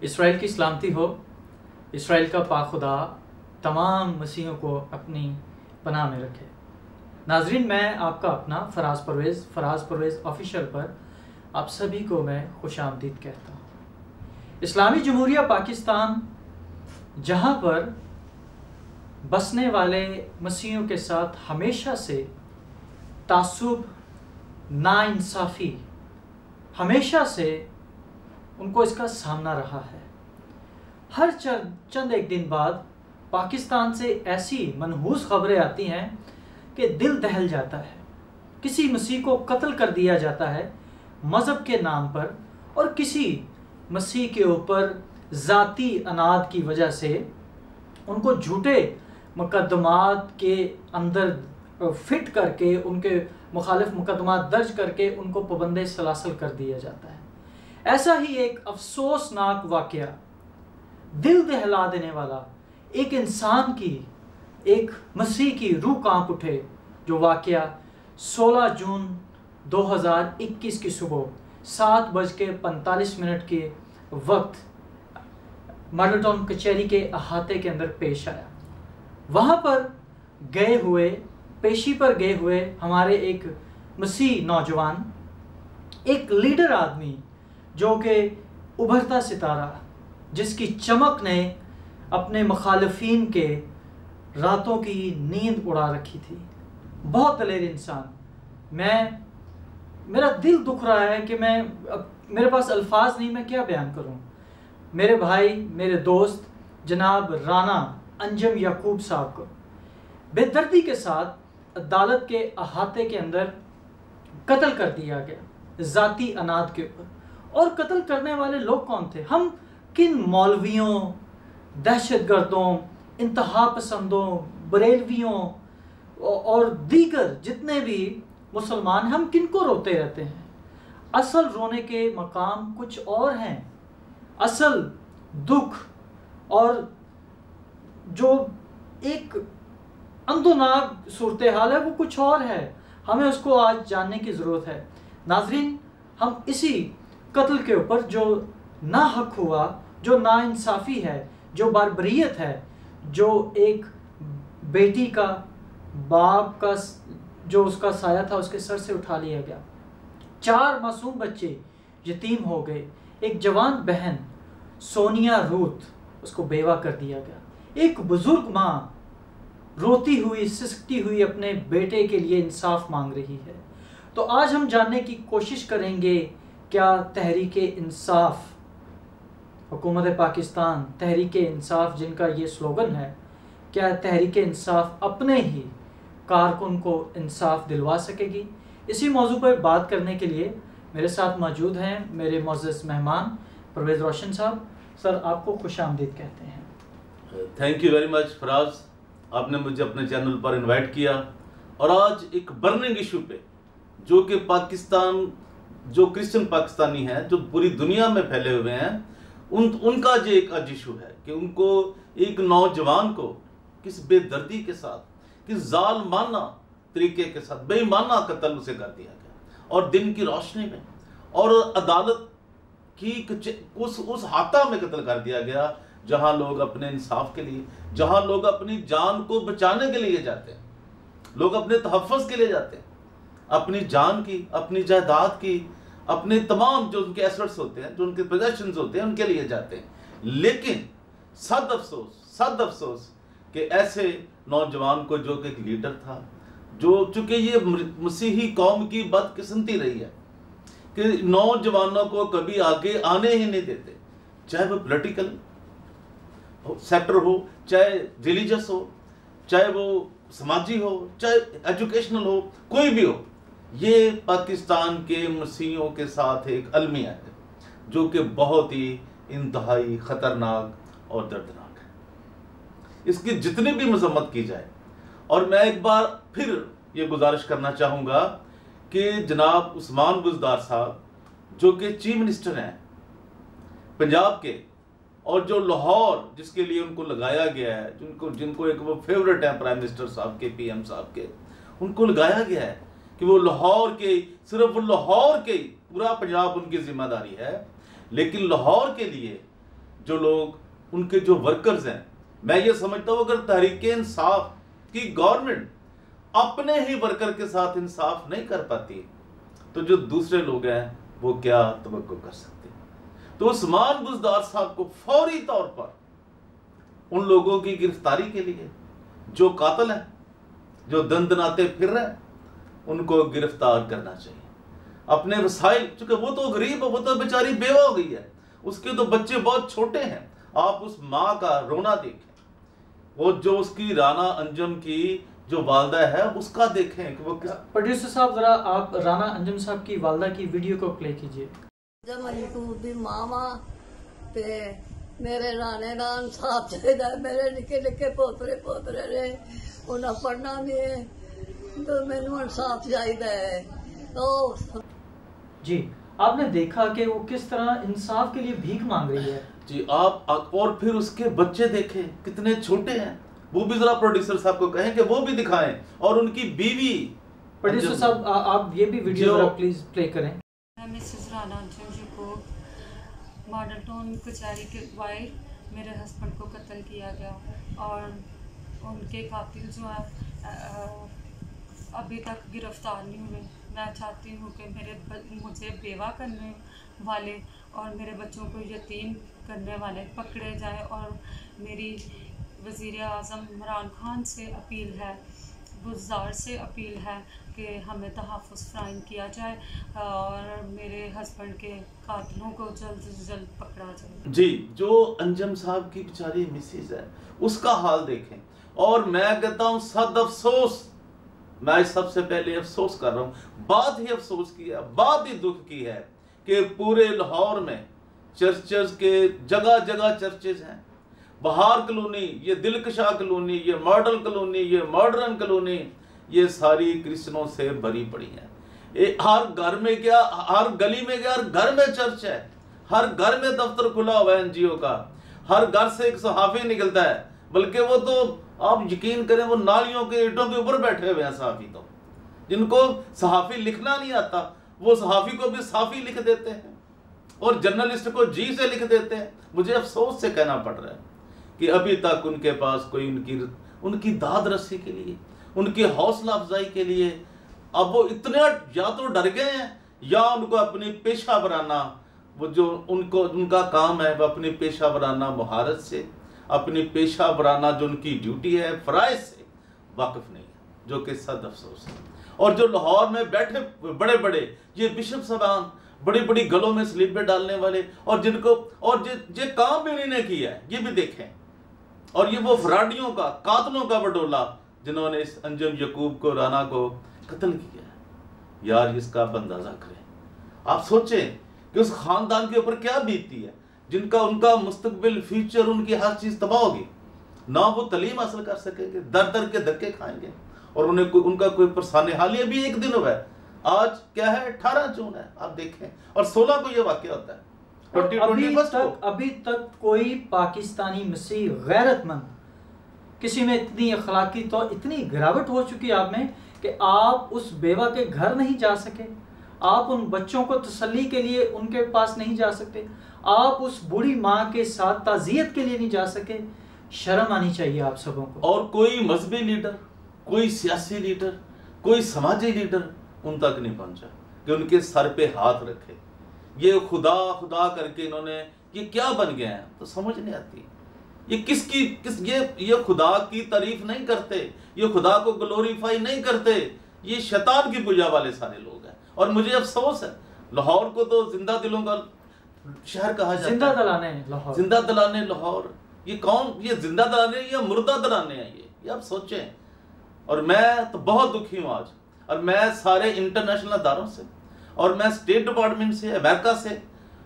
Israel की सलामती हो। इसराइल का पाक खुदा तमाम मसीहों को अपनी पनाह में रखे। नाजरीन, मैं आपका अपना फराज परवेज़ ऑफिशियल पर आप सभी को मैं खुशामदीद कहता हूँ। इस्लामी जमहूरिया पाकिस्तान, जहाँ पर बसने वाले मसीहों के साथ हमेशा से तासुब, नाइंसाफ़ी, हमेशा से उनको इसका सामना रहा है। हर चंद एक दिन बाद पाकिस्तान से ऐसी मनहूस खबरें आती हैं कि दिल दहल जाता है। किसी मसीह को कत्ल कर दिया जाता है मज़हब के नाम पर, और किसी मसीह के ऊपर ज़ाती अनाद की वजह से उनको झूठे मुकदमात के अंदर फिट करके, उनके मुखालिफ मुकदमात दर्ज करके उनको पाबंदे सलासल कर दिया जाता है। ऐसा ही एक अफसोसनाक वाक़या, दिल दहला देने वाला, एक इंसान की, एक मसीह की रूह कांप उठे, जो वाक़या 16 जून 2021 की सुबह 7:45 के वक्त मॉडल टाउन कचहरी के अहाते के अंदर पेश आया। वहाँ पर पेशी पर गए हुए हमारे एक मसीह नौजवान, एक लीडर आदमी, जो कि उभरता सितारा, जिसकी चमक ने अपने मुखालिफिन के रातों की नींद उड़ा रखी थी, बहुत दलेर इंसान। मेरा दिल दुख रहा है कि मेरे पास अल्फाज नहीं, मैं क्या बयान करूं। मेरे भाई, मेरे दोस्त जनाब राना अंजम याकूब साहब को बेदर्दी के साथ अदालत के अहाते के अंदर कत्ल कर दिया गया, ज़ाती अनाद के ऊपर। और कत्ल करने वाले लोग कौन थे? हम किन मौलवियों, दहशतगर्दों, इंतहा पसंदों, बरेलवियों और दीगर जितने भी मुसलमान, हम किन को रोते रहते हैं? असल रोने के मकाम कुछ और हैं। असल दुख और जो एक अंदोनाक सूरत हाल है वो कुछ और है। हमें उसको आज जानने की ज़रूरत है। नाजरीन, हम इसी कत्ल के ऊपर, जो ना हक हुआ, जो नाइंसाफ़ी है, जो बारबरियत है, जो एक बेटी का, बाप का, जो उसका साया था उसके सर से उठा लिया गया। 4 मासूम बच्चे यतीम हो गए। एक जवान बहन सोनिया रूथ, उसको बेवा कर दिया गया। एक बुजुर्ग माँ रोती हुई, सिसकती हुई अपने बेटे के लिए इंसाफ मांग रही है। तो आज हम जानने की कोशिश करेंगे, क्या तहरीके इंसाफ, हुकूमत पाकिस्तान तहरीके इंसाफ जिनका ये स्लोगन है, क्या तहरीके इंसाफ अपने ही कारकुन को इंसाफ दिलवा सकेगी? इसी मौजू पर बात करने के लिए मेरे साथ मौजूद हैं मेरे मोअज़्ज़ज़ मेहमान परवेज़ रोशन साहब। सर, आपको खुशामदीद कहते हैं। Thank you very much Faraz, आपने मुझे अपने चैनल पर इनवाइट किया। और आज एक बर्निंग इशू पे, जो कि पाकिस्तान, जो क्रिश्चियन पाकिस्तानी हैं, जो पूरी दुनिया में फैले हुए हैं, उनका जो एक आज इशू है कि उनको, एक नौजवान को किस बेदर्दी के साथ, किस जालमाना तरीके के साथ बेईमाना कत्ल उसे कर दिया गया, और दिन की रोशनी में, और अदालत की उस हाता में कत्ल कर दिया गया, जहां लोग अपने इंसाफ के लिए, जहां लोग अपनी जान को बचाने के लिए जाते हैं, लोग अपने तहफ़्फ़ुज़ के लिए जाते हैं, अपनी जान की, अपनी जायदाद की, अपने तमाम जो उनके एसेट्स होते हैं, जो उनके पोजेशंस होते हैं, उनके लिए जाते हैं। लेकिन सद अफसोस कि ऐसे नौजवान को, जो कि एक लीडर था, जो चूंकि ये मसीही कौम की बदकिस्मती रही है कि नौजवानों को कभी आगे आने ही नहीं देते, चाहे वो पॉलिटिकल सेक्टर हो, चाहे रिलीजियस हो, चाहे वो समाजी हो, चाहे एजुकेशनल हो, कोई भी हो। ये पाकिस्तान के मसीहियों के साथ एक अलमिया है, जो कि बहुत ही इंतहाई ख़तरनाक और दर्दनाक है। इसकी जितनी भी मजम्मत की जाए, और मैं एक बार फिर ये गुजारिश करना चाहूँगा कि जनाब उस्मान बुज़दार साहब, जो कि चीफ मिनिस्टर हैं पंजाब के, और जो लाहौर, जिसके लिए उनको लगाया गया है, जिनको एक वो फेवरेट है प्राइम मिनिस्टर साहब के, पीएम साहब के, उनको लगाया गया है कि वो लाहौर के, सिर्फ वो लाहौर के, पूरा पंजाब उनकी जिम्मेदारी है, लेकिन लाहौर के लिए जो लोग उनके जो वर्कर्स हैं, मैं ये समझता हूँ अगर तहरीक इंसाफ की गवर्नमेंट अपने ही वर्कर के साथ इंसाफ नहीं कर पाती तो जो दूसरे लोग हैं वो क्या तवक्को कर सकते हैं। तो उस्मान बुज़दार साहब को फौरी तौर पर उन लोगों की गिरफ्तारी के लिए जो कातिल है, जो दंदनाते फिर रहे हैं, उनको गिरफ्तार करना चाहिए। अपने वसाइल, चूंकि वो तो गरीब है, वो तो बेचारी बेवा हो गई है, उसके तो बच्चे बहुत छोटे हैं। आप उस माँ का रोना देखें, वो जो उसकी राना अंजुम की जो वालदा है उसका देखें कि वो किस। प्रोड्यूसर साहब जरा आप राना अंजुम साहब की वालदा की वीडियो को प्ले कीजिए। जब यूट्यूब दी मामा ते मेरे राने का इंसाफ चाहिए। मेरे निके निके पोतरे पोतरे ने उन्हें पढ़ना भी है तो मैनू इंसाफ चाहिए। तो जी आपने देखा कि वो किस तरह इंसाफ के लिए भीख मांग रही है। जी आप और फिर उसके बच्चे देखें कितने छोटे हैं, वो भी जरा प्रोड्यूसर साहब को कहें कि वो भी दिखाएं, और उनकी बीवी। प्रोड्यूसर साहब आप ये भी वीडियो जरा प्लीज प्ले करें। मिसेस राना अंजुम जी को मॉडल टाउन कचहरी के वाइल मेरे हस्बैंड को कत्ल किया गया और उनके कातिल जो है अभी तक गिरफ्तार नहीं हुए। मैं चाहती हूँ कि मुझे बेवा करने वाले और मेरे बच्चों को यतीम करने वाले पकड़े जाए। और मेरी वज़ीर आज़म इमरान खान से अपील है, बुज़दार से अपील है कि हमें तहफ़्फ़ुज़ फ़राहम किया जाए और मेरे हस्बैंड के कातिलों को जल्द से जल्द पकड़ा जाए। जी जो अंजुम साहब की बेचारी मिसेज है उसका हाल देखें। और मैं कहता हूँ सद अफसोस, मैं सबसे पहले अफसोस कर रहा हूँ, बात ही अफसोस की है, बात ही दुख की है कि पूरे लाहौर में चर्चेस के जगह जगह चर्चेस हैं। बहार कॉलोनी, ये दिलकशा कॉलोनी, ये मॉडल कॉलोनी, ये मॉडर्न कॉलोनी, ये सारी क्रिश्चनों से भरी पड़ी है। हर घर में क्या, हर गली में क्या, हर घर में चर्च है, हर घर में दफ्तर खुला हुआ है एनजीओ का, हर घर से एक सहाफ़ी निकलता है। बल्कि वो तो आप यकीन करें वो नालियों के ईंटों के ऊपर बैठे हुए हैं सहाफ़ी, तो जिनको सहाफ़ी लिखना नहीं आता वो सहाफ़ी को भी साफ़ी लिख देते हैं और जर्नलिस्ट को जी से लिख देते हैं। मुझे अफसोस से कहना पड़ रहा है कि अभी तक उनके पास कोई उनकी दाद रस्सी के लिए, उनकी हौसला अफजाई के लिए अब वो इतने या तो डर गए हैं या उनको अपनी पेशा वराना, वो जो उनका काम है वो अपनी पेशा वराना महारत से, अपनी पेशा वराना जो उनकी ड्यूटी है फ़राइज़ से वाकिफ़ नहीं है, जो कि सद अफसोस है। और जो लाहौर में बैठे बड़े बड़े ये बिशप साहबान, बड़ी बड़ी गलों में स्लीपें डालने वाले, और जिनको और जे काम भी इन्होंने किया है ये भी देखें। और ये वो फराडियों का, कातलों का बटोला जिन्होंने इस अंजुम यकूब को, राना को कत्ल किया है। यार इसका आप अंदाजा करें, आप सोचें कि उस खानदान के ऊपर क्या बीतती है, जिनका उनका मुस्तकबिल, फ्यूचर, उनकी हर चीज तबाह होगी। ना वो तालीम हासिल कर सकेंगे, दर दर के धक्के खाएंगे, और उनका कोई परेशानी। हाल ही अभी एक दिन हुआ है, आज क्या है 18 जून है, आप देखें, और 16 को ये वाकया होता है। अभी तक कोई पाकिस्तानी मसीह गैरतमंद किसी में इतनी अखलाकी तो इतनी गिरावट हो चुकी है आप में कि आप उस बेवा के घर नहीं जा सके, आप उन बच्चों को तसल्ली के लिए उनके पास नहीं जा सकते, आप उस बूढ़ी माँ के साथ ताज़ियत के लिए नहीं जा सके। शर्म आनी चाहिए आप सबों को। और कोई मजहबी लीडर, कोई सियासी लीडर, कोई समाजी लीडर उन तक नहीं पहुंचा कि उनके सर पे हाथ रखे। ये खुदा खुदा करके इन्होंने ये क्या बन गए हैं तो समझ नहीं आती। ये ये खुदा की तारीफ नहीं करते, ये खुदा को ग्लोरीफाई नहीं करते, ये शैतान की पूजा वाले सारे लोग हैं। और मुझे अफसोस है, लाहौर को तो जिंदा दिलों का शहर कहा जाता है, जिंदा दलाने लाहौर, जिंदा दलाने लाहौर। ये कौन, ये जिंदा दलाने या मुर्दा दलाने हैं ये आप सोचें। और मैं तो बहुत दुखी हूँ आज, और मैं सारे इंटरनेशनल अदारों से, और मैं स्टेट डिपार्टमेंट से, अमेरिका से,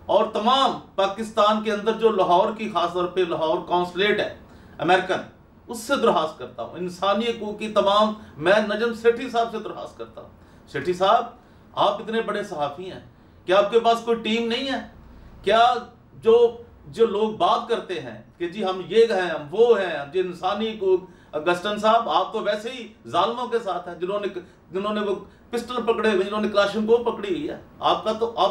और तमाम पाकिस्तान के अंदर जो लाहौर की खास तौर पे लाहौर कॉन्सुलेट है अमेरिकन, उससे दरख्वास्त करता हूँ, इंसानी हकूक़ की तमाम, मैं नजम सेठी साहब से दरख्वास्त करता हूँ, सेठी साहब आप इतने बड़े सहाफ़ी हैं, क्या आपके पास कोई टीम नहीं है? क्या जो लोग बात करते हैं कि जी हम ये हैं, हम वो हैं, जो इंसानी हकूक़, अगस्टन साहब आप तो वैसे ही जालिमों के साथ हैं जिन्होंने वो पिस्टल पकड़े हुए, जिन्होंने क्लाशनकोव पकड़ी हुई है। आप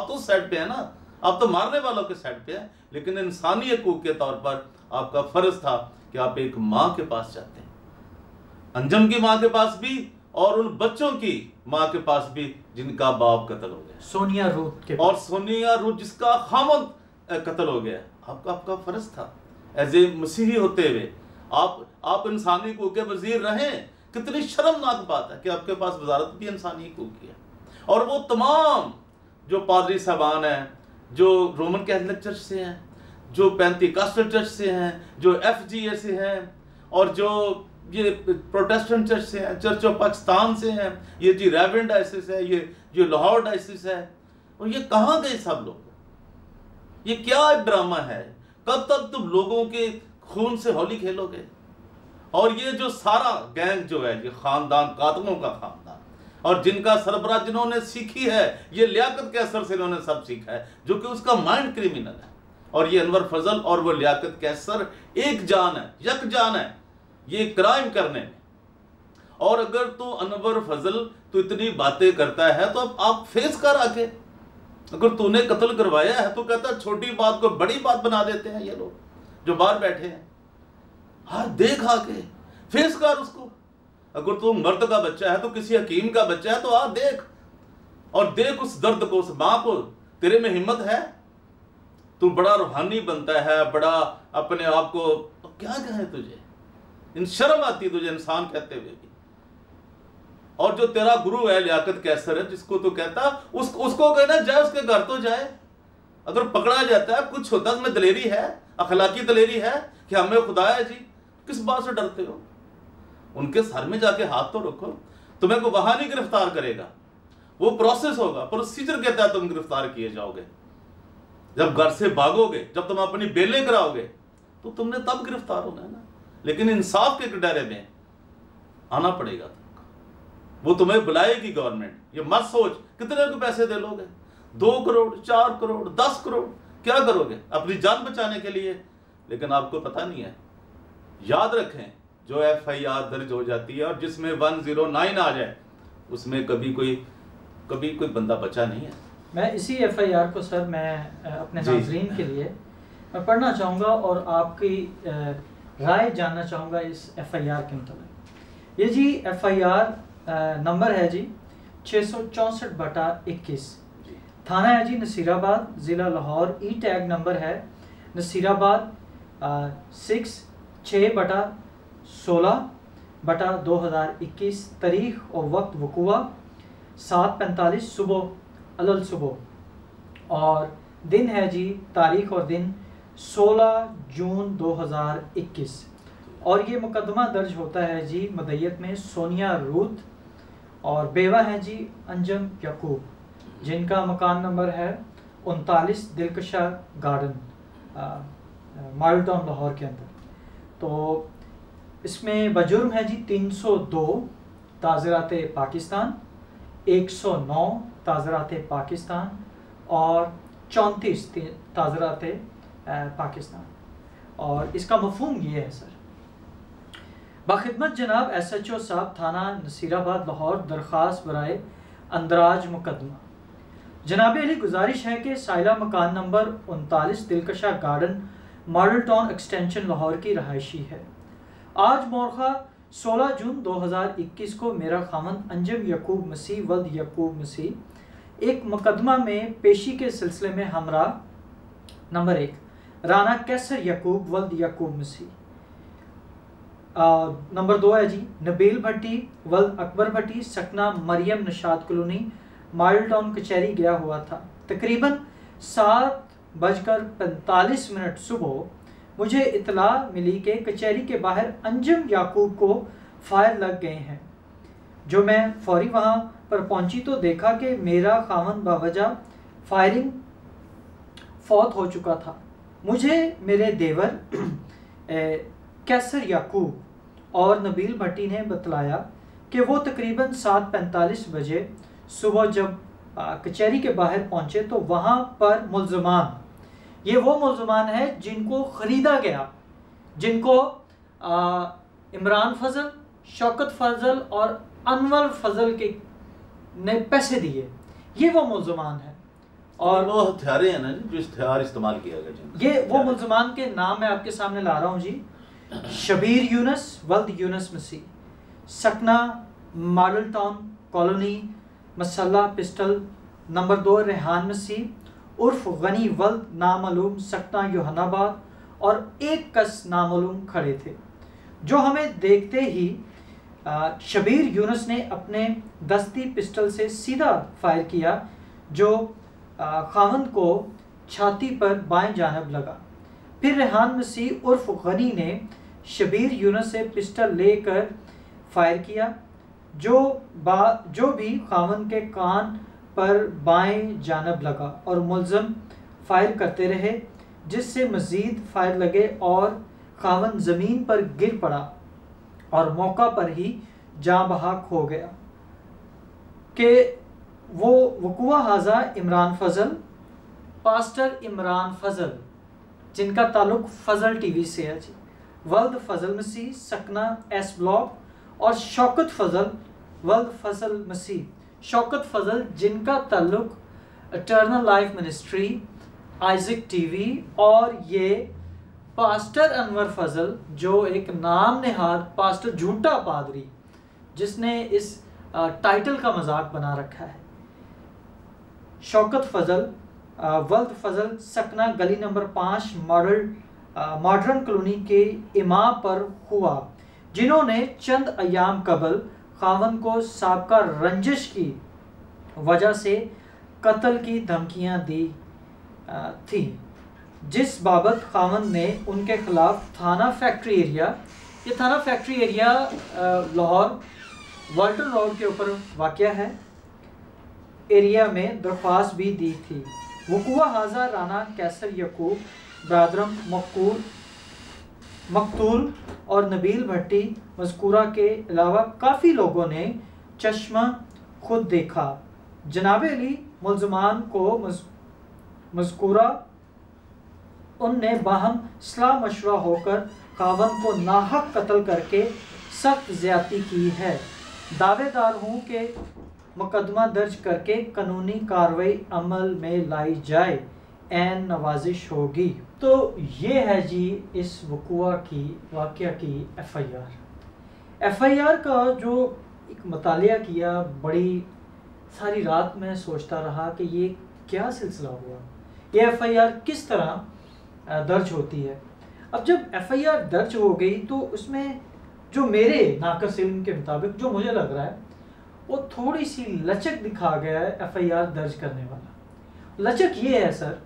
तो साइड पे है ना, आप तो मारने वालों के साइड पे है, लेकिन इंसानी हकूक के तौर पर आपका फर्ज था कि आप एक माँ के पास जाते हैं, अंजम की माँ के पास भी और उन बच्चों की माँ के पास भी जिनका बाप कत्ल हो गया, सोनिया रूथ के, और सोनिया रूथ जिसका खामद कत्ल हो गया। आपका फर्ज था एज ए मसीही होते हुए आप इंसानी हकूक के वजीर रहें। कितनी शर्मनाक बात है कि आपके पास वजारत भी इंसानी हकूक की है। और वो तमाम जो पादरी साहबान हैं, जो रोमन कैथोलिक चर्च से हैं, जो पेंटिकॉस्टल चर्च से हैं, जो FGA से हैं, और जो ये प्रोटेस्टेंट चर्च से हैं, चर्च ऑफ पाकिस्तान से हैं, ये जी रेवरेंड डायसिस है, ये लाहौर डायसिस है, और ये कहाँ गए सब लोग? ये क्या एक ड्रामा है? कब तक तुम लोगों के खून से होली खेलोगे? और ये जो सारा गैंग जो है, ये खानदान, कातलों का खानदान, और जिनका सरबराह जिन्होंने सीखी है, ये लियाकत कैसर से इन्होंने सब सीखा है, जो कि उसका माइंड क्रिमिनल है। और ये अनवर फजल और वो लियाकत कैसर एक जान है, यक जान है ये क्राइम करने में। और अगर तू अनवर फजल तू इतनी बातें करता है तो अब आप फेस कर आके। अगर तूने कत्ल करवाया है तो कहता छोटी बात को बड़ी बात बना देते हैं ये लोग जो बाहर बैठे हैं। हाँ, देख आके फेस कर उसको। अगर तू मर्द का बच्चा है तो किसी हकीम का बच्चा है तो आ देख, और देख उस दर्द को, उस मां को। तेरे में हिम्मत है? तू बड़ा रूहानी बनता है, बड़ा अपने आप को, तो क्या कहे तुझे? इन शर्म आती तुझे इंसान कहते हुए भी। और जो तेरा गुरु है लियाकत कैसर है, जिसको तू कहता, उसको कहना जाए, उसके घर तो जाए। अगर पकड़ा जाता है, कुछ होता है, उसमें दलेरी है, अखलाकी दलेरी है कि हमें खुदा है जी, किस बात से डरते हो? उनके सर में जाके हाथ तो रखो। तुम्हें को वहां नहीं गिरफ्तार करेगा, वो प्रोसेस होगा, प्रोसीजर के तहत तुम गिरफ्तार किए जाओगे। जब घर से भागोगे, जब तुम अपनी बेलें कराओगे, तो तुमने तब गिरफ्तार होना है ना। लेकिन इंसाफ के दायरे में आना पड़ेगा तुमको। वो तुम्हें बुलाएगी गवर्नमेंट। ये मत सोच कितने को पैसे दे लोगे, 2 करोड़, 4 करोड़, 10 करोड़, क्या करोगे अपनी जान बचाने के लिए? लेकिन आपको पता नहीं है। याद रखें, जो FIR दर्ज हो जाती है और जिसमें 109 आ जाए, उसमें कभी कोई बंदा बचा नहीं है। मैं इसी FIR को सर मैं अपने नाज़रीन के लिए मैं पढ़ना चाहूँगा और आपकी राय जानना चाहूँगा इस FIR के मतलब। ये जी FIR नंबर है जी 664/21। थाना है जी नसीराबाद, ज़िला लाहौर। ई टैग नंबर है नसीराबाद 6/16/2021। तारीख और वक्त वकूआ 7:45 सुबह अलल सुबह। और दिन है जी, तारीख और दिन 16 जून 2021। और ये मुकदमा दर्ज होता है जी मदय्यत में सोनिया रूथ, और बेवा है जी अंजम याकूब, जिनका मकान नंबर है 39 Dilkusha garden, model town Lahore के अंदर। तो इसमें बजुर्म है जी 302 ताज़रात पाकिस्तान, 109 ताज़रात पाकिस्तान और 34 ताज़रात पाकिस्तान। और इसका मफहूम ये है सर, बाखिदमत जनाब SHO साहब, थाना नसीराबाद लाहौर, दरख्वास्त बराए अंदराज मुकदमा। जनाब अली गुजारिश है कि साइला मकान number 39 Dilkusha garden, model town extension Lahore की रहायशी है। आज मोरखा 16 जून 2021 को मेरा खामन अंजम याकूब मसीह वल्द याकूब मसीह एक मुकदमा में पेशी के सिलसिले में हमरा नंबर 1 राना कैसर याकूब वल्द याकूब मसीह, नंबर 2 है जी नबील भट्टी वल्द अकबर भट्टी, सकना Maryam Nishat colony, model town कचहरी गया हुआ था। तकरीबन 7:45 सुबह मुझे इतला मिली कि कचहरी के बाहर अंजम याकूब को फायर लग गए हैं। जो मैं फौरी वहां पर पहुंची तो देखा कि मेरा खामन बावजह फायरिंग फौत हो चुका था। मुझे मेरे देवर कैसर याकूब और नबील भट्टी ने बतलाया कि वो तकरीबन 7:45 बजे सुबह जब कचहरी के बाहर पहुंचे तो वहां पर मुल्ज़मान, ये वो मुल्ज़मान है जिनको ख़रीदा गया, जिनको इमरान फजल, शौकत फजल और अनवर फजल के ने पैसे दिए, ये वो मुल्ज़मान है। और वो हथियारे हैं ना जी, जो हथियार इस्तेमाल किया गया जी, ये वो मुल्जमान के नाम मैं आपके सामने ला रहा हूँ जी। शबीर यूनुस वल्द यूनुस मसीह, सकना मॉडल टाउन कॉलोनी, मसल्ला पिस्टल नंबर 2 रेहान मसीह उर्फ गनी वल्द नामालूम सकना योहनाबाद और एक कस नामालूम खड़े थे, जो हमें देखते ही शबीर यूनुस ने अपने दस्ती पिस्टल से सीधा फायर किया, जो खावंद को छाती पर बाएं जानब लगा। फिर रेहान मसीह उर्फ गनी ने शबीर यूनुस से पिस्टल लेकर फायर किया, जो भी खावंद के कान पर बाएं जानब लगा और मुलजम फायर करते रहे, जिससे मज़ीद फायर लगे और खावंद ज़मीन पर गिर पड़ा और मौका पर ही जाँ बहक हो गया। कि वो वकुआ हाजा इमरान फजल, पास्टर इमरान फजल, जिनका ताल्लुक फजल टीवी से है जी, वल्द फजल मसीह सकना एस ब्लॉक और शौकत फजल वल्द फजल मसीह, शौकत फजल जिनका ताल्लुक eternal life ministry Isaac TV, और ये पास्टर अनवर फजल जो एक नाम नेहाद पास्टर झूठा पादरी जिसने इस टाइटल का मजाक बना रखा है। शौकत फजल वल्द फजल सकना गली नंबर 5 मॉडर्न कॉलोनी के इमाम पर हुआ, जिन्होंने चंद अयाम कबल खावन को साबका रंजिश की वजह से कत्ल की धमकियां दी थी, जिस बाबत खावन ने उनके खिलाफ थाना factory area Lahore Walton road के ऊपर वाक़या है एरिया में दरख्वास्त भी दी थी। वकुआ हाजा राना कैसर यकूब ब्रादरम मकतूल और नबील भट्टी मज़कूरा के अलावा काफ़ी लोगों ने चश्मा खुद देखा। जनाब अली मुल्ज़मान को मज़कूरा उनने बाहम सलाह मशवरा होकर खावन को नाहक कत्ल करके सख्त ज़्यादती की है। दावेदार हूँ कि मुकदमा दर्ज करके कानूनी कार्रवाई अमल में लाई जाए, ऐन नवाजिश होगी। तो ये है जी इस वाक़या की एफआईआर का जो एक मुतालिया किया, बड़ी सारी रात में सोचता रहा कि ये क्या सिलसिला हुआ, ये एफआईआर किस तरह दर्ज होती है। अब जब एफआईआर दर्ज हो गई तो उसमें जो मेरे नाक़िस इल्म के मुताबिक जो मुझे लग रहा है वो थोड़ी सी लचक दिखा गया है एफआईआर दर्ज करने वाला। लचक ये है सर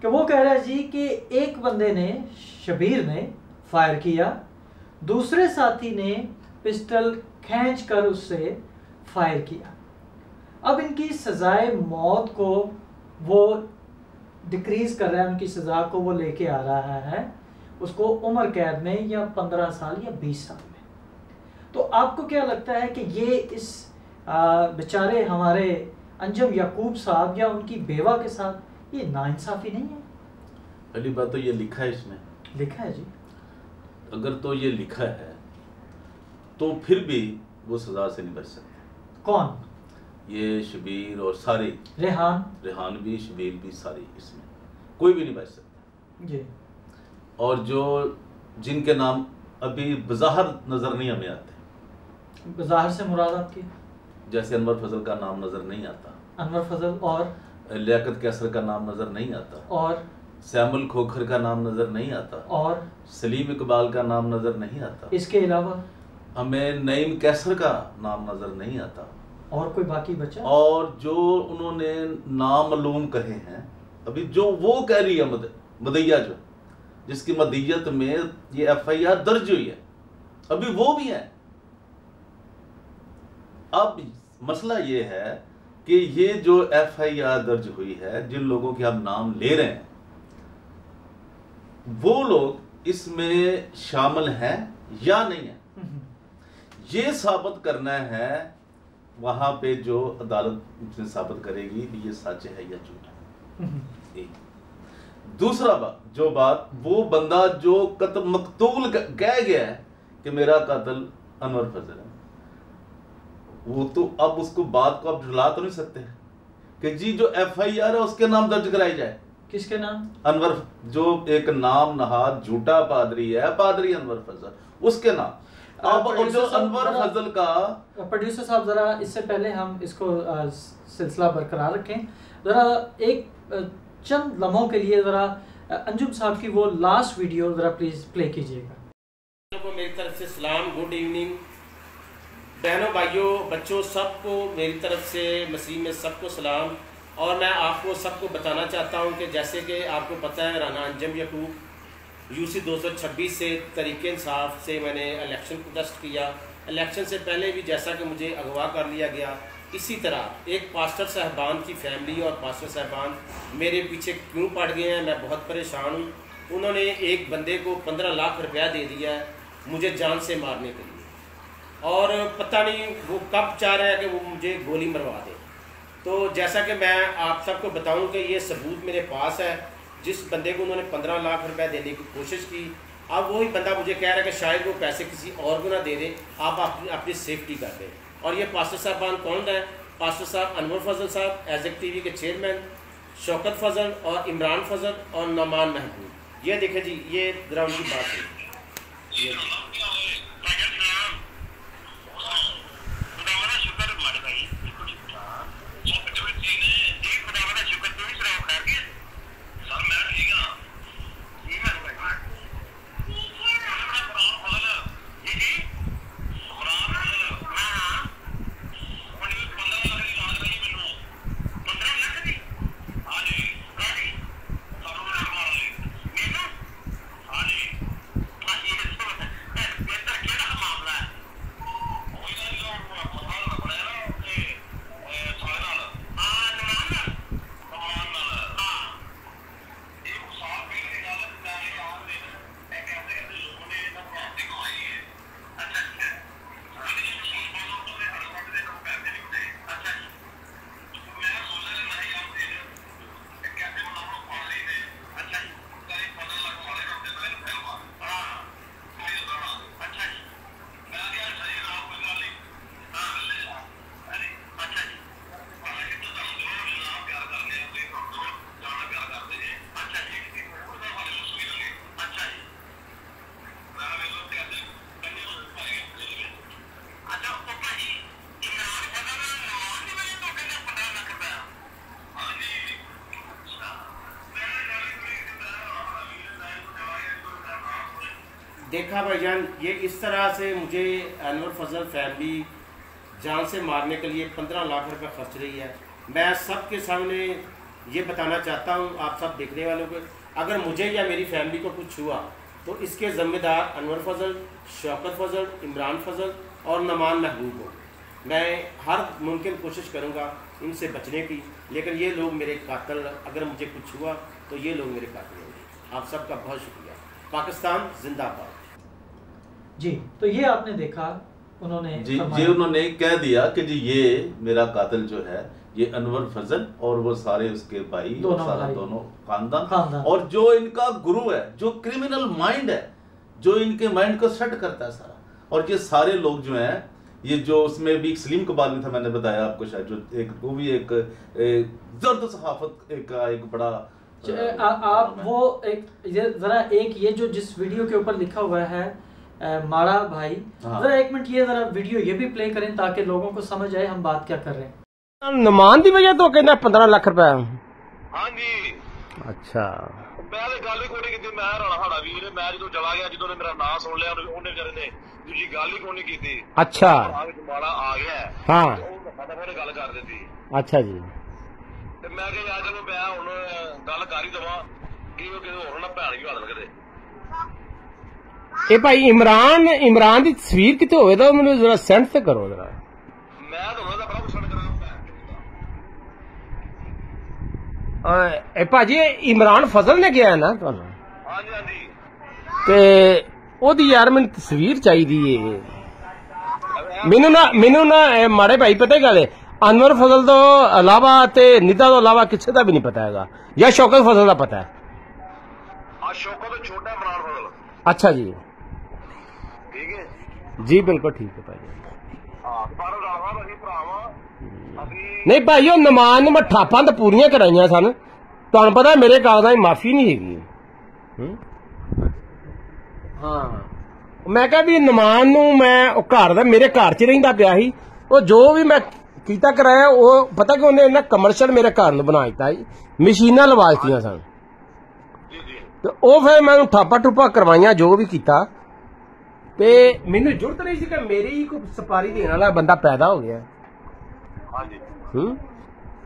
कि वो कह रहा है जी कि एक बंदे ने, शबीर ने फायर किया, दूसरे साथी ने पिस्टल खींच कर उससे फायर किया। अब इनकी सजाए मौत को वो डिक्रीज कर रहा है, उनकी सज़ा को वो लेके आ रहा है उसको उम्र कैद में या 15 साल या 20 साल में। तो आपको क्या लगता है कि ये इस बेचारे हमारे अंजम याकूब साहब या उनकी बेवा के साथ ये नाइंसाफ़ी नहीं है? पहली बात तो ये लिखा है, इसमें लिखा है जी। अगर तो ये लिखा है तो फिर भी वो सजा से नहीं बच सकते। कौन? ये शबीर और सारे, रेहान भी, शबीर भी, सारे, इसमें कोई भी नहीं बच सकता जी। और जो जिनके नाम अभी बज़ाहिर नज़र नहीं हमें आते, बज़ाहिर से मुराद आपकी? जैसे अनवर फजल का नाम नज़र नहीं आता, अनवर फजल, और लियाकत कैसर का नाम नज़र नहीं आता, और सैमुल खोखर का नाम नज़र नहीं आता, और सलीम इकबाल का नाम नज़र नहीं आता। इसके अलावा हमें नईम कैसर का नाम नज़र नहीं आता। और कोई बाकी बचा? और जो उन्होंने नामालूम कहे हैं अभी, जो वो कह रही है मदैया, जो जिसकी मदीयत में ये एफआईआर दर्ज हुई है, अभी वो भी है। अब मसला ये है कि ये जो एफआईआर दर्ज हुई है, जिन लोगों के हम नाम ले रहे हैं, वो लोग इसमें शामिल हैं या नहीं है, ये साबित करना है। वहां पे जो अदालत साबित करेगी कि ये सच है या झूठ है। दूसरा बात वो बंदा जो कत्ल मकतूल कह गया है कि मेरा कत्ल अनवर फजल है, वो तो अब उसको बात को आप झुला तो नहीं सकते कि जी जो FIR है उसके नाम दर्ज कराई जाए। किसके नाम? अनवर, जो एक नाम नहाद झूठा पादरी है, पादरी अनवर फजल, उसके नाम। अब और जो अनवर फजल का प्रोड्यूसर साहब, जरा इससे पहले हम इसको सिलसिला बरकरार रखें, जरा एक चंद लम्हों के लिए जरा अंजुम साहब की वो लास्ट वीडियो जरा प्लीज प्ले कीजिएगा। को मेरी तरफ से सलाम, गुड इवनिंग बहनों, भाइयों, बच्चों, सबको मेरी तरफ से मसीह में सबको सलाम। और मैं आपको सबको बताना चाहता हूं कि जैसे कि आपको पता है राना अंजम यकूब UC 226 से तरीके इंसाफ से मैंने इलेक्शन प्रोटेस्ट किया। इलेक्शन से पहले भी जैसा कि मुझे अगवा कर लिया गया, इसी तरह एक पास्टर साहबान की फैमिली और पास्टर साहबान मेरे पीछे क्यों पड़ गए हैं, मैं बहुत परेशान हूँ। उन्होंने एक बंदे को 15 लाख रुपया दे दिया है मुझे जान से मारने के लिए, और पता नहीं वो कब चाह रहा है कि वो मुझे गोली मरवा दे। तो जैसा कि मैं आप सबको बताऊं कि ये सबूत मेरे पास है, जिस बंदे को उन्होंने 15 लाख रुपए देने की कोशिश की, अब वही बंदा मुझे कह रहा है कि शायद वो पैसे किसी और को ना दे दे, आप अपनी सेफ्टी कर दें। और ये पास्टर साहबान कौन है? पास्टर साहब अनवर फजल साहब, एज़ेक TV के चेयरमैन, शौकत फजल और इमरान फजल और नमान महबूब। ये देखें जी, ये जरा उनकी बात है। देखा भाईजान, ये इस तरह से मुझे अनवर फजल फैमिली जान से मारने के लिए 15 लाख रुपए खर्च रही है। मैं सबके सामने ये बताना चाहता हूँ, आप सब देखने वालों को, अगर मुझे या मेरी फैमिली को कुछ हुआ तो इसके ज़िम्मेदार अनवर फजल, शौकत फजल, इमरान फजल और नमान महबूब हो। मैं हर मुमकिन कोशिश करूँगा इनसे बचने की, लेकिन ये लोग मेरे कातिल, अगर मुझे कुछ हुआ तो ये लोग मेरे कातिल होंगे। आप सबका बहुत शुक्रिया। पाकिस्तान जिंदाबाद। जी, तो ये आपने देखा, उन्होंने उन्होंने कह दिया कि जी ये मेरा कातिल जो है ये अनवर फजल और वो सारे उसके भाई, दोनों खानदान, और जो इनका गुरु है, जो क्रिमिनल माइंड है, जो इनके माइंड को सेट करता है सारा। और ये सारे लोग जो हैं, ये जो उसमें भी सलीम कबाल में था, मैंने बताया आपको शायद, जो एक वो भी एक जर्द सहाफत एक बड़ा आप वो एक जरा एक ये जो जिस वीडियो के ऊपर लिखा हुआ है माड़ा भाई, जरा एक मिनट ये जरा वीडियो ये भी प्ले करें ताकि लोगों को समझ आए हम बात क्या कर रहे हैं। नमान दी वजह तो कहना 15 लाख रुपए। हाँ जी, अच्छा। मैं तो गल ही कोई नहीं की, मैं राणा वीर, मैं जो चला गया, जो मेरा नाम सुन लिया उन्हें करे ने दूसरी गल ही कोई नहीं की। अच्छा, माड़ा आ गया। हाँ, गल कर दी। अच्छा जी। मैं कहा चलो मैं हूं गल कर ही दवा कि होर ना भैन भी हाल करे। ए भाई इमरान की तस्वीर कितने होवे तो मैंने जरा सेंड तो करो जरा। मैं तो बड़ा कुछ सेंड करा। ए भाजी इमरान फजल ने किया है ना तुहानू? हाँ जी, हाँ जी। ते ओदी यार मैंने तस्वीर चाहिए मैनू ना माड़े भाई पता है गल अनवर फजल तो अलावा ते निदा तो अलावा किसी का भी नहीं पता है, या शौकत फजल का पता है? शौकत छोटा इमरान फजल। अच्छा जी, ठीक है जी, बिल्कुल ठीक है भाई। हाँ, बारह अभी भरावा अभी नहीं भाई ਉਹ ਨਮਾਜ਼ ਨੂੰ ਮੈਂ ਠਾਪਾਂ ਤਾਂ ਪੂਰੀਆਂ ਕਰਾਈਆਂ ਸਨ ਤੁਹਾਨੂੰ ਪਤਾ ਮੇਰੇ ਕਾਗਜ਼ਾਂ 'ਚ ਮਾਫੀ ਨਹੀਂ ਹੈਗੀ ਹਾਂ ਮੈਂ ਕਿਹਾ ਵੀ ਨਮਾਜ਼ ਨੂੰ ਮੈਂ ਉਹ ਘਰ ਦਾ ਮੇਰੇ ਘਰ 'ਚ ਰਹਿੰਦਾ ਪਿਆ ਸੀ ਉਹ ਜੋ ਵੀ ਮੈਂ ਕੀਤਾ ਕਰਾਇਆ ਉਹ ਪਤਾ ਕਿ ਉਹਨੇ ਇਹਨਾਂ ਕਮਰਸ਼ੀਅਲ ਮੇਰੇ ਘਰ ਨੂੰ ਬਣਾ ਦਿੱਤਾ ਸੀ ਮਸ਼ੀਨਾਂ ਲਵਾ ਦਿੱਤੀਆਂ ਸਨ ਤੇ ਉਹ ਫਿਰ ਮੈਂ ਠਾਪਾ ਟੁੱਪਾ ਕਰਵਾਈਆਂ ਜੋ ਵੀ ਕੀਤਾ ਤੇ ਮੈਨੂੰ ਜ਼ਰੂਰਤ ਨਹੀਂ ਸੀ ਕਿ ਮੇਰੀ ਹੀ ਕੋਈ ਸਪਾਰੀ ਦੇਣ ਵਾਲਾ ਬੰਦਾ ਪੈਦਾ ਹੋ ਗਿਆ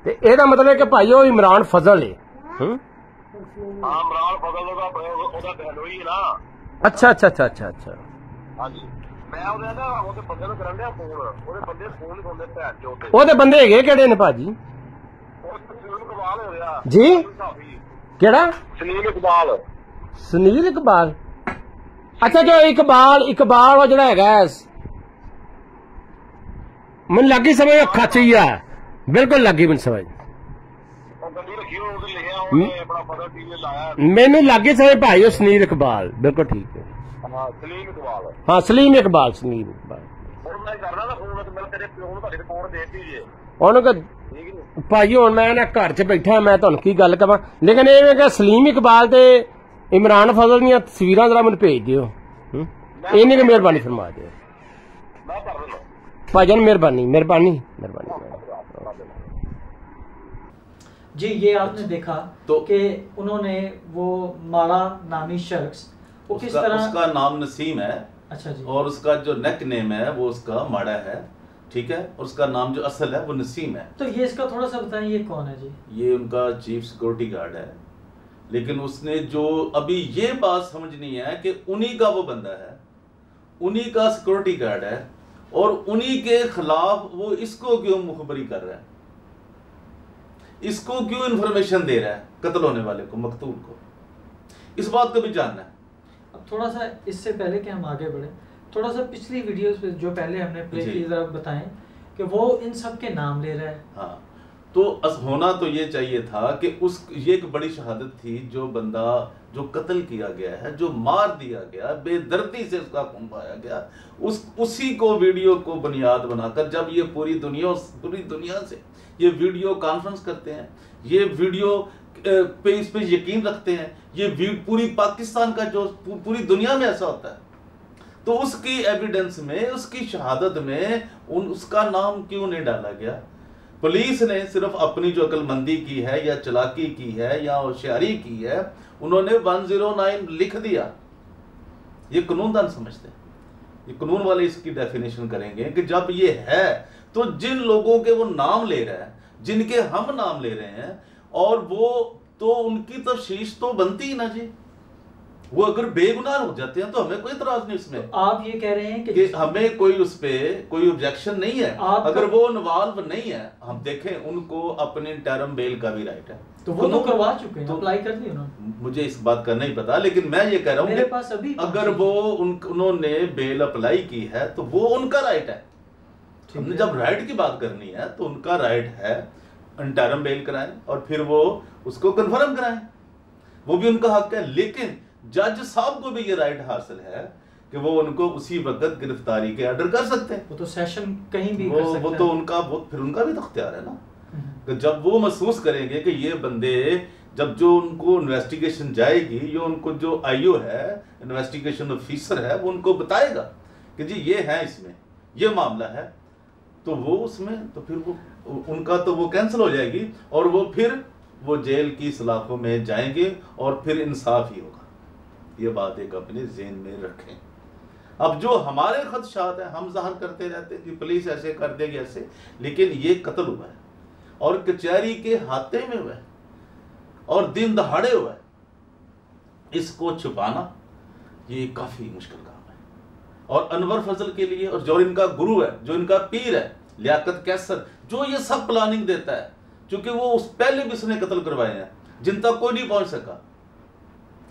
ਤੇ ਇਹਦਾ ਮਤਲਬ ਹੈ ਕਿ ਭਾਈ ਉਹ ਇਮਰਾਨ ਫਜ਼ਲ ਹੈ ਹਾਂ ਇਮਰਾਨ ਫਜ਼ਲ ਉਹਦਾ ਬਹਿਨੋਈ ਹੈ ਨਾ ਅੱਛਾ ਅੱਛਾ ਅੱਛਾ ਅੱਛਾ ਅੱਛਾ ਹਾਂਜੀ ਮੈਂ ਉਹਦੇ ਬੰਦੇ ਨੂੰ ਕਰਨ ਡਿਆ ਫੋਨ ਉਹਦੇ ਬੰਦੇ ਫੋਨ ਨਹੀਂ ਹੁੰਦੇ ਭੈਣ ਚੋਂ ਉਹਦੇ ਬੰਦੇ ਹੈਗੇ ਕਿਹੜੇ ਨੇ ਭਾਜੀ ਉਹ ਸਲੀਮ ਇਕਬਾਲ ਹੋ ਰਿਹਾ ਜੀ ਕਿਹੜਾ ਸੁਨੀਲ ਇਕਬਾਲ ਅੱਛਾ ਜੋ ਇਕਬਾਲ ਉਹ ਜਿਹੜਾ ਹੈਗਾ ਮੈਨੂੰ ਲੱਗੀ ਸਮਝ ਖਾਚੀ ਆ ਬਿਲਕੁਲ ਲੱਗੀ ਮੈਨੂੰ ਸਮਝ ਮੈਨੂੰ ਲੱਗੀ ਸਮਝ ਭਾਈ ਉਹ ਸੁਨੀਲ ਇਕਬਾਲ ਬਿਲकुल ठीक है हाँ सलीम इकबाल भाई हूँ मैं घर च बैठा मैं तुहानू की गल कवां लेकिन ये सलीम इकबाल ते इमरान फजल दी तस्वीरां जरा मैनू भेज दिओ इन्नी की मेहरबानी फरमा दिओ भाईजान मेहरबानी मेहरबानी मेहरबानी जी। ये आपने देखा तो कि उन्होंने वो माड़ा नामी शख्स वो किस तरह उसका नाम नसीम है। अच्छा जी। और उसका जो नेक नेम है वो उसका माड़ा है, ठीक है, और उसका नाम जो असल है वो नसीम है। तो ये इसका थोड़ा सा बताएं ये कौन है जी? ये उनका चीफ सिक्योरिटी गार्ड है, लेकिन उसने जो अभी ये बात समझ नहीं है कि उन्हीं का वो बंदा है, उन्हीं का सिक्योरिटी गार्ड है और उन्हीं के खिलाफ वो इसको क्यों मुखबरी कर रहा है, इसको क्यों इंफॉर्मेशन दे रहा है कत्ल होने वाले को, मकतूल को, इस बात को भी जानना है। अब थोड़ा सा इससे पहले कि हम आगे बढ़े, थोड़ा सा पिछली वीडियोस पे जो पहले हमने प्ले की जरा बताएं कि वो इन सब के नाम ले रहा है। हाँ, तो होना तो ये चाहिए था कि ये एक बड़ी शहादत थी, जो बंदा जो कत्ल किया गया है, जो मार दिया गया, बेदर्दी से उसका खून बहाया गया, उसी को वीडियो को बुनियाद बनाकर जब ये पूरी दुनिया से ये वीडियो कॉन्फ्रेंस करते हैं, ये वीडियो पे इस पे यकीन रखते हैं, ये पूरी पाकिस्तान का जो पूरी दुनिया में ऐसा होता है, तो उसकी एविडेंस में, उसकी शहादत में उसका नाम क्यों नहीं डाला गया? पुलिस ने सिर्फ अपनी जो अक्लमंदी की है या चालाकी की है या होशियारी की है, उन्होंने 109 लिख दिया। ये कानूनदान समझते हैं, ये कानून वाले इसकी डेफिनेशन करेंगे कि जब ये है तो जिन लोगों के वो नाम ले रहा है, जिनके हम नाम ले रहे हैं, और वो तो उनकी तफ्तीश तो बनती ही ना जी, वो अगर बेगुनाह हो जाते हैं तो हमें कोई इतराज नहीं उसमें। तो आप ये कह रहे हैं कि हमें कोई उस पे कोई ऑब्जेक्शन नहीं है, अगर वो इन्वॉल्व नहीं है, हम देखें उनको अपने टर्म बेल का भी राइट है, तो वो तो करवा चुके हैं, अप्लाई कर दिया उन्होंने। मुझे इस बात का नहीं पता, लेकिन मैं ये कह रहा हूँ मेरे पास अभी अगर वो उन्होंने बेल अप्लाई की है तो वो उनका राइट है। हमने जब राइट की बात करनी है तो उनका राइट है इंटरम बेल कराएं और फिर वो उसको कन्फर्म कराएं, वो भी उनका हक है। लेकिन जज साहब को भी ये राइट हासिल है कि वो उनको उसी वक्त गिरफ्तारी के ऑर्डर कर सकते हैं। वो तो सेशन कहीं भी कर सकते वो तो उनका फिर उनका भी तो इख्तियार है ना, कि जब वो महसूस करेंगे कि ये बंदे, जब जो उनको इन्वेस्टिगेशन जाएगी, ये उनको जो आईओ है, इन्वेस्टिगेशन ऑफिसर है, वो उनको बताएगा कि जी ये है, इसमें ये मामला है, तो वो उसमें तो फिर वो उनका तो वो कैंसिल हो जाएगी और वो फिर वो जेल की सलाखों में जाएंगे और फिर इंसाफ ही होगा। ये बात एक अपने ज़हन में रखें। अब जो हमारे खदशात हैं, हम ज़ाहिर करते रहते हैं कि पुलिस ऐसे कर देगी ऐसे, लेकिन ये कत्ल हुआ है और कचहरी के हाथे में हुआ है और दिन दहाड़े हुआ है, इसको छुपाना ये काफ़ी मुश्किल काम है। और अनवर फजल के लिए, और जो इनका गुरु है, जो इनका पीर है लियाकत कैसर, जो ये सब प्लानिंग देता है, क्योंकि वो उस पहले भी उसने कत्ल करवाए हैं जिन तक कोई नहीं पहुंच सका,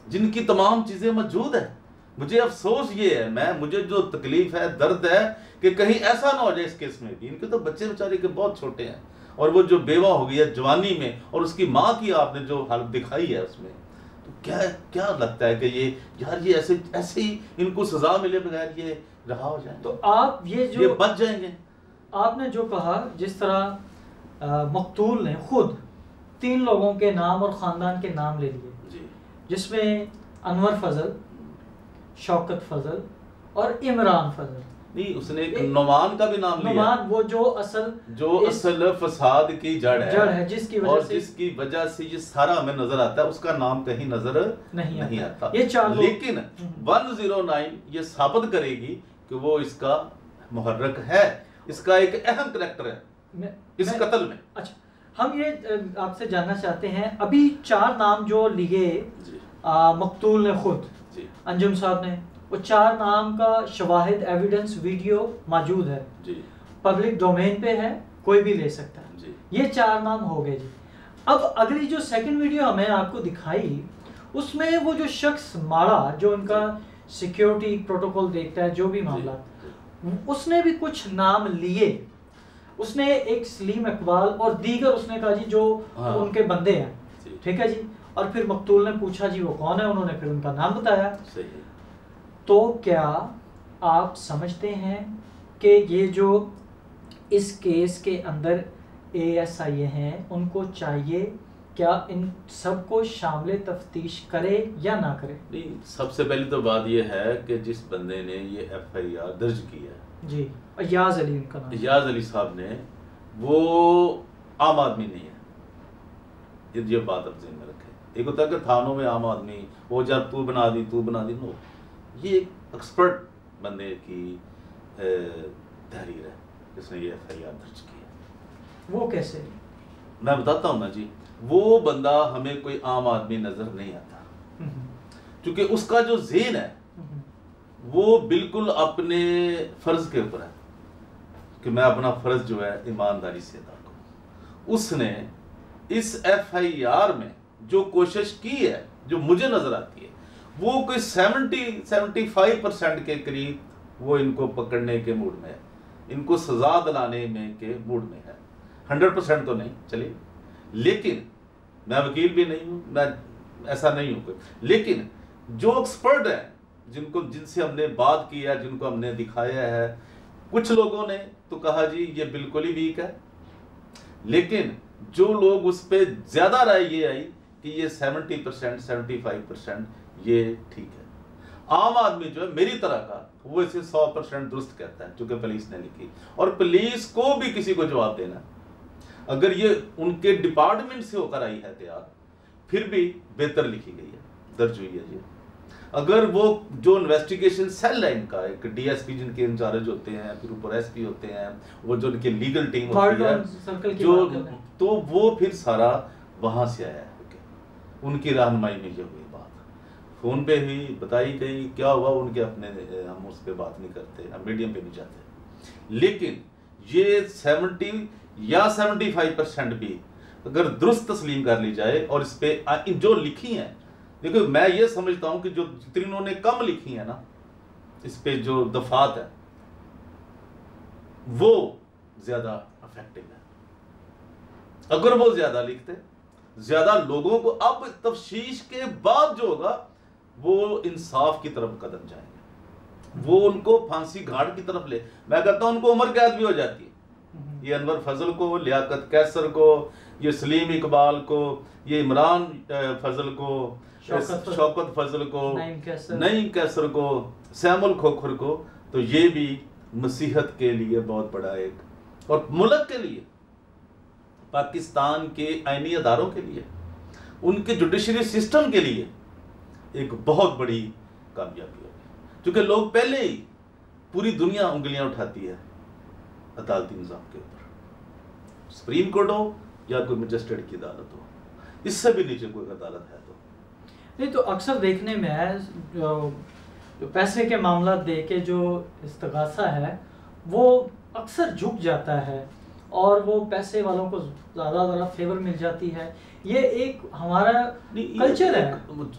जिनकी तमाम चीजें मौजूद है। मुझे अफसोस ये है, मुझे जो तकलीफ है, दर्द है कि कहीं ऐसा ना हो जाए इस केस में भी। इनके तो बच्चे बेचारे के बहुत छोटे हैं और वो जो बेवा हो गई है जवानी में, और उसकी माँ की आपने जो हालत दिखाई है उसमें, तो क्या लगता है कि ये यार ये ऐसे ही इनको सजा मिले बगैर ये रहा हो जाए? तो आप ये बच जाएंगे। आपने जो कहा, जिस तरह मकतूल ने खुद 3 लोगों के नाम और ख़ानदान के नाम ले लिए, जी जिसमें अनवर फजल, शौकत फजल और इमरान फजल। नहीं, उसने एक नुमान का भी नाम लिया, नुमान वो जो असल फसाद की जड़ है जिसकी वजह से ये सारा हमें नजर आता है, उसका नाम कहीं नजर नहीं आता। ये चार लेकिन 109 ये साबित करेगी कि वो इसका मुहर्रक है, इसका एक अहम करैक्टर है इस कत्ल में। अच्छा, हम ये आपसे जानना चाहते हैं, अभी 4 नाम जो लिए मकतूल ने खुद, अंजुम साहब ने, वो 4 नाम का शवाहिद एविडेंस वीडियो मौजूद है जी, पब्लिक डोमेन पे है, कोई भी ले सकता है जी। ये 4 नाम हो गए जी। अब अगली जो सेकंड वीडियो हमें आपको दिखाई, उसमें वो जो शख्स मारा, जो उनका सिक्योरिटी प्रोटोकॉल देखता है, जो भी मामला, उसने भी कुछ नाम लिए। उसने एक सलीम इकबाल और दीगर उसने कहा जी जो उनके बंदे हैं, ठीक है जी। और फिर मकतूल ने पूछा जी वो कौन है, उन्होंने फिर उनका नाम बताया। तो क्या आप समझते हैं कि ये जो इस केस के अंदर ASI हैं, उनको चाहिए क्या इन सबको शामिल तफ्तीश करे या ना करे? नहीं, सबसे पहली तो बात ये है कि जिस बंदे ने ये FIR दर्ज की है जी, अयाज अली उनका नाम, अयाज अली साहब ने, वो आम आदमी नहीं है। ये बात आप ज़हन में रखें। एक होता है कि थानों में आम आदमी वो जब तू बना दी नो, ये एक एक्सपर्ट बंदे की तहरीर है जिसने ये FIR दर्ज की है। वो कैसे? मैं बताता हूँ ना जी। वो बंदा हमें कोई आम आदमी नजर नहीं आता, क्योंकि उसका जो ज़हन है वो बिल्कुल अपने फर्ज के ऊपर है कि मैं अपना फर्ज जो है ईमानदारी से अदा करूं। उसने इस FIR में जो कोशिश की है, जो मुझे नजर आती है, वो कोई 70-75% के करीब वो इनको पकड़ने के मूड में है, इनको सजा दिलाने में के मूड में है। 100% तो नहीं, चलिए, लेकिन मैं वकील भी नहीं हूं, मैं ऐसा नहीं हूं, लेकिन जो एक्सपर्ट है, जिनसे हमने बात की है, जिनको हमने दिखाया है, कुछ लोगों ने तो कहा जी ये बिल्कुल ही वीक है, लेकिन जो लोग उस पर ज्यादा राय ये आई कि ये 70% 75% ये ठीक है। आम आदमी जो है मेरी तरह का, वो इसे 100% दुरुस्त कहता है, चूंकि पुलिस ने लिखी, और पुलिस को भी किसी को जवाब देना, अगर ये उनके डिपार्टमेंट से होकर आई है तैयार, फिर भी बेहतर लिखी गई है, दर्ज हुई है जी। अगर वो जो इन्वेस्टिगेशन सेल है इनका, एक DSP जिनके इंचार्ज होते हैं, फिर ऊपर SP होते हैं, वो जो उनकी लीगल टीम होती है जो, तो वो फिर सारा वहां से आया है, उनकी रहनुमाई में ये हुई बात, फोन पे ही बताई गई, क्या हुआ उनके अपने, हम उस पर बात नहीं करते, हम मीडियम पे नहीं जाते। लेकिन ये 70 या 75% भी अगर दुरुस्त तस्लीम कर ली जाए, और इस पे जो लिखी है, देखो मैं ये समझता हूं कि जो जितनी उन्होंने कम लिखी है ना, इस पे जो दफात है वो ज्यादा इफेक्टिव है। अगर वो ज्यादा लिखते, ज्यादा लोगों को, अब तफ्शीश के बाद जो होगा वो इंसाफ की तरफ कदम जाएंगे, वो उनको फांसी घाट की तरफ ले, मैं कहता हूं उनको उम्र कैद भी हो जाती है। ये अनवर फजल को, लियाकत कैसर को, ये सलीम इकबाल को, ये इमरान फजल को, शौकत फजल को, नईम कैसर को, सैमुल खोखर को, तो ये भी मसीहत के लिए बहुत बड़ा एक, और मुल्क के लिए, पाकिस्तान के आईनी अदारों के लिए, उनके जुडिशरी सिस्टम के लिए एक बहुत बड़ी कामयाबी होगी, क्योंकि लोग पहले ही, पूरी दुनिया उंगलियां उठाती है अदालती निज़ाम के ऊपर, सुप्रीम कोर्ट हो या कोई मजिस्ट्रेट की अदालत हो, इससे भी नीचे कोई अदालत है तो नहीं। तो अक्सर देखने में है जो पैसे के मामला दे के जो इस्तगासा है, वो अक्सर झुक जाता है और वो पैसे वालों को ज़्यादा फेवर मिल जाती है। ये एक हमारा कल्चर है।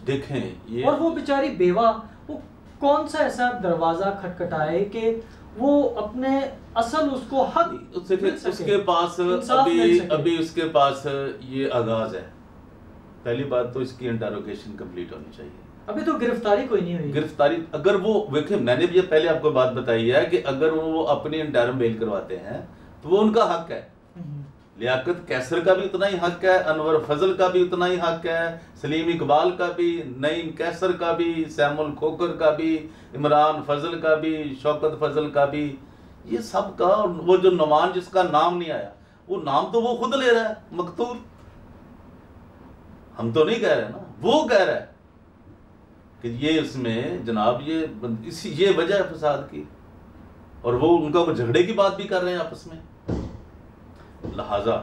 देखें ये, और वो बेचारी बेवा, वो कौन सा ऐसा दरवाजा खटखटाए कि वो अपने असल उसको हक उसके पास अभी उसके पास ये आगाज है। पहली बात तो इसकी इंटरोगेशन कंप्लीट होनी चाहिए। अभी तो गिरफ्तारी कोई नहीं हुई। गिरफ्तारी अगर वो देखे, मैंने भी पहले आपको बात बताई है कि अगर वो अपनी इंटरम बेल करवाते हैं तो वो उनका हक है, लियाकत कैसर का भी उतना ही हक है, अनवर फजल का भी उतना ही हक है, सलीम इकबाल का भी, नईम कैसर का भी, सैमुल खोकर का भी, इमरान फजल का भी, शौकत फजल का भी, ये सब का। वो जो नुमान जिसका नाम नहीं आया, वो नाम तो वो खुद ले रहा है, मकतूल। हम तो नहीं कह रहे ना, वो कह रहा है कि ये इसमें जनाब ये वजह है फसाद की, और वो उनका वो झगड़े की बात भी कर रहे हैं आपस में। लिहाजा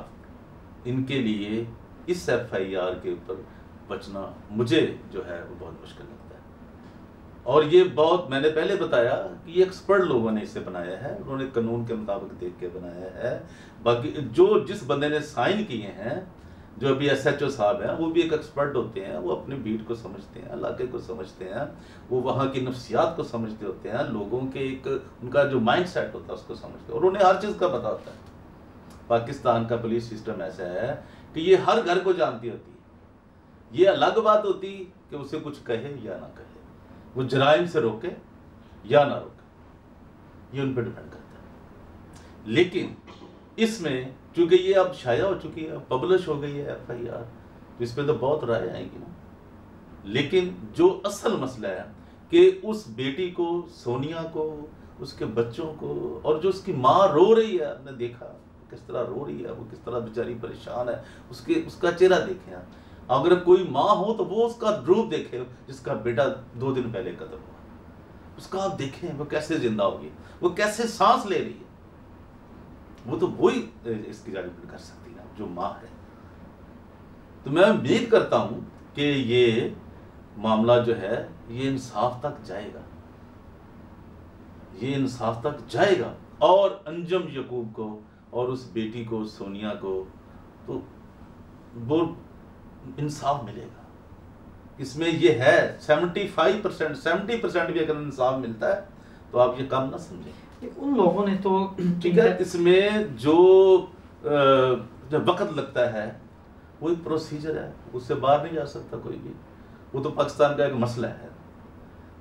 इनके लिए इस FIR के ऊपर बचना मुझे जो है वो बहुत मुश्किल लगता है। और ये बहुत, मैंने पहले बताया कि ये एक्सपर्ट लोगों ने इसे बनाया है, उन्होंने कानून के मुताबिक देख के बनाया है। बाकी जिस बंदे ने साइन किए हैं, जो अभी SHO साहब हैं, वो भी एक एक्सपर्ट होते हैं, वो अपने बीट को समझते हैं, इलाके को समझते हैं, वो वहाँ की नफ्सियात को समझते होते हैं, लोगों के एक उनका जो माइंड सेट होता है उसको समझते हैं, और उन्हें हर चीज़ का पता होता है। पाकिस्तान का पुलिस सिस्टम ऐसा है कि ये हर घर को जानती होती है। ये अलग बात होती कि उसे कुछ कहे या ना कहे, वो जराइम से रोके या ना रोके, ये उन पर डिपेंड करता है। लेकिन इसमें चूंकि ये अब शाया हो चुकी है, पब्लिश हो गई है FIR, तो इस पर तो बहुत राय आएगी ना। लेकिन जो असल मसला है कि उस बेटी को, सोनिया को, उसके बच्चों को, और जो उसकी माँ रो रही है, आपने देखा किस तरह रो रही है, वो किस तरह बेचारी परेशान है, उसका चेहरा देखें आप। अगर कोई माँ हो तो वो उसका रूप देखे जिसका बेटा 2 दिन पहले कत्ल हुआ, उसका आप देखें वो कैसे जिंदा होगी, वो कैसे सांस ले रही है। वो तो वही इसकी जागरूकता कर सकती है जो माँ है। तो मैं उम्मीद करता हूं कि ये मामला जो है ये इंसाफ तक जाएगा, ये इंसाफ तक जाएगा, और अंजुम यकूब को और उस बेटी को, सोनिया को, तो वो इंसाफ मिलेगा। इसमें ये है 75%, 70% भी अगर इंसाफ मिलता है तो आप ये काम ना समझें। उन लोगों ने तो ठीक है, इसमें जो वक्त लगता है वो एक प्रोसीजर है, उससे बाहर नहीं जा सकता कोई भी। वो तो पाकिस्तान का एक मसला है,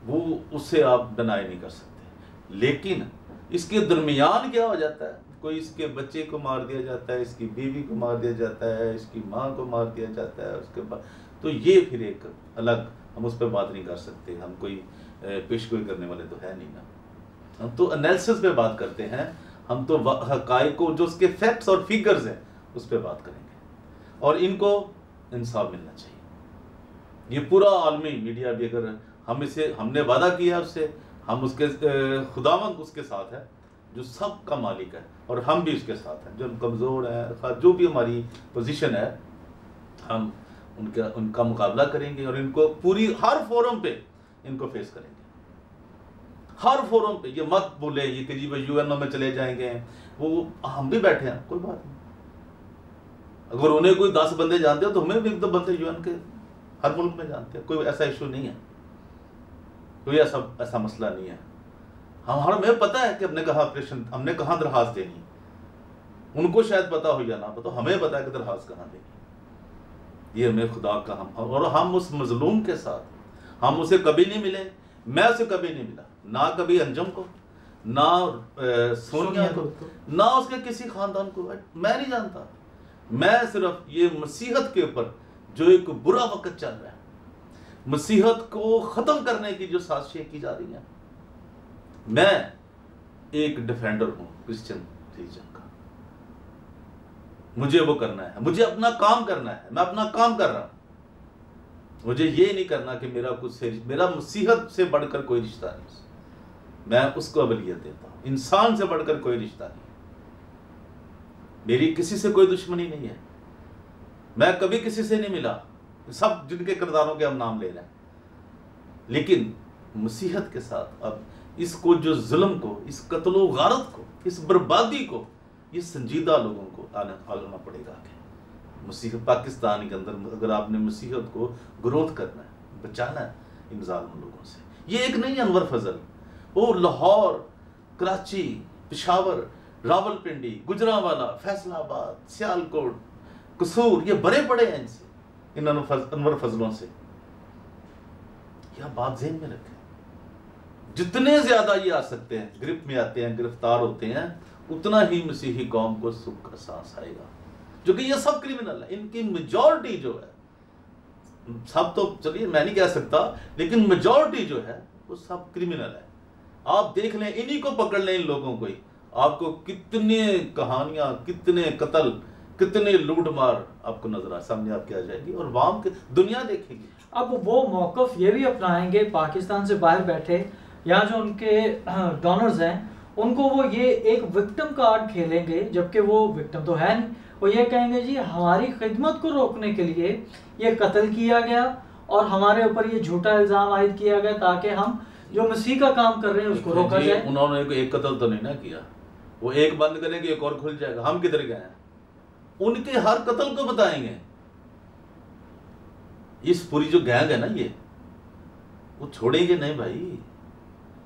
वो उससे आप डिनाई नहीं कर सकते। लेकिन इसके दरमियान क्या हो जाता है, कोई इसके बच्चे को मार दिया जाता है, इसकी बीवी को मार दिया जाता है, इसकी माँ को मार दिया जाता है, उसके बाद तो ये फिर एक अलग, हम उस पर बात नहीं कर सकते। हम कोई पेशगोई करने वाले तो है नहीं ना, हम तो एनालिसिस पे बात करते हैं, हम तो हक़ाइक़ को, जो उसके फैक्ट्स और फिगर्स हैं उस पर बात करेंगे, और इनको इंसाफ मिलना चाहिए। ये पूरा आलमी मीडिया भी, अगर हम इसे, हमने वादा किया उससे, हम उसके खुदावंद उसके साथ है जो सब का मालिक है, और हम भी उसके साथ हैं। जो कमज़ोर है, जो भी हमारी पोजीशन है, हम उनका मुकाबला करेंगे, और इनको पूरी हर फोरम पे इनको फेस करेंगे, हर फोरम पे। ये मत बोले ये कि जी वो UNO में चले जाएंगे, वो हम भी बैठे हैं, कोई बात नहीं। अगर उन्हें कोई 10 बंदे जानते हो तो हमें भी 1-2 बंदे UN के हर मुल्क में जानते हैं, कोई ऐसा इशू नहीं है, कोई ऐसा मसला नहीं है। हमें पता है कि हमने कहाँ दरखास्त देनी, उनको शायद पता हो या ना पता, हमें पता है कि दरखास्त कहाँ देनी। ये हमें खुदा का और हम उस मजलूम के साथ, हम उसे कभी नहीं मिले, मैं उसे कभी नहीं मिला, ना कभी अंजुम को, ना सोनिया को, ना उसके किसी खानदान को, मैं नहीं जानता। मैं सिर्फ ये मसीहत के ऊपर जो एक बुरा वक्त चल रहा है, मसीहत को खत्म करने की जो साजिशें की जा रही हैं, मैं एक डिफेंडर हूं क्रिश्चियन रिलीजन का। मुझे वो करना है, मुझे अपना काम करना है, मैं अपना काम कर रहा हूं। मुझे ये नहीं करना कि मेरा मसीहत से बढ़कर कोई रिश्ता नहीं, मैं उसको अवलियत देता हूं। इंसान से बढ़कर कोई रिश्ता नहीं, मेरी किसी से कोई दुश्मनी नहीं है, मैं कभी किसी से नहीं मिला, सब जिनके किरदारों के हम नाम ले रहे हैं। लेकिन मसीहत के साथ अब इसको, जो जुल्म को, इस कत्लो गारत को, इस बर्बादी को, ये संजीदा लोगों को आना पड़ेगा कि मसीहत पाकिस्तान के अंदर, अगर आपने मसीहत को ग्रोथ करना है, बचाना है इन जालिम लोगों से। ये एक नहीं अनवर फजल, वो लाहौर, कराची, पेशावर, रावलपिंडी, गुजरांवाला, फैसलाबाद, सियालकोट, कसूर, ये बड़े बड़े हैं इनसे, इन अनवर फजलों से। यह बात ज़हन में रखें, जितने ज्यादा ये आ सकते हैं, ग्रिप में आते हैं, गिरफ्तार होते हैं, उतना ही मसीही कौम को सुख का सांस आएगा। जो कि ये सब क्रिमिनल है। इनकी मेजॉरिटी जो है, सब तो चलिए मैं नहीं कह सकता, लेकिन मेजॉरिटी जो है वो सब क्रिमिनल है। आप देख लें, इन्हीं को पकड़ लें, इन लोगों को ही, आपको कितने कहानियां, कितने कत्ल, कितने लूटमार आपको नजर सामने आपके आ जाएगी और वाम की दुनिया देखेगी। अब वो मौकफ ये भी अपनाएंगे पाकिस्तान से बाहर बैठे, यहाँ जो उनके डोनर्स हैं उनको वो ये एक विक्टिम कार्ड खेलेंगे, जबकि वो विक्टिम तो है नहीं। वो ये कहेंगे जी हमारी खिदमत को रोकने के लिए ये कत्ल किया गया और हमारे ऊपर ये झूठा इल्ज़ाम आयद किया गया ताकि हम जो मसीह का काम कर रहे हैं उसको रोका जाए। उन्होंने एक कत्ल तो नहीं ना किया, वो एक बंद करेंगे एक और खुल जाएगा। हम किधर गए हैं? उनके हर कत्ल को बताएंगे। इस पूरी जो गैंग है ना, ये वो छोड़ेंगे नहीं भाई।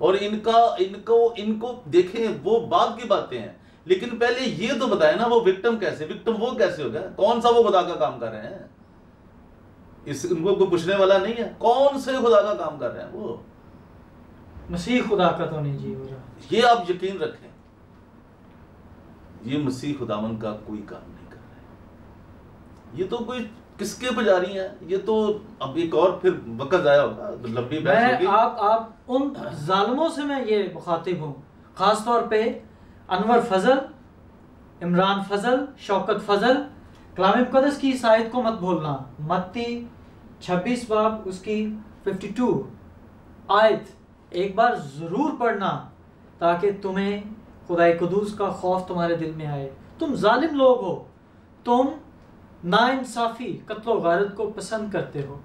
और इनको देखें, वो बाद की बातें हैं, लेकिन पहले ये तो बताए ना वो विक्टिम वो कैसे हो गया? कौन सा वो खुदा का काम कर रहे हैं? इनको कोई पूछने वाला नहीं है कौन से खुदा का काम कर रहे हैं। वो मसीह खुदा का तो नहीं जी हो रहा। ये आप यकीन रखें, ये मसीह खुदावन का कोई काम नहीं कर रहे हैं। ये तो कोई किसके पुजारी हैं? ये तो अब एक और फिर वक्त जाया होगा, तो लंबी बहस होगी। आप उन जालिमों से मैं ये मुखातिब हूँ, खास तौर पे अनवर फजल, इमरान फजल, शौकत फजल। कलाम मुक़द्दस की इस आयत को मत भूलना, मत्ती 26 बाब उसकी 52 आयत एक बार ज़रूर पढ़ना ताकि तुम्हें खुदाए कुदूस का खौफ तुम्हारे दिल में आए। तुम जालिम लोग हो, तुम नाइंसाफ़ी, कत्ल गारत को पसंद करते हो,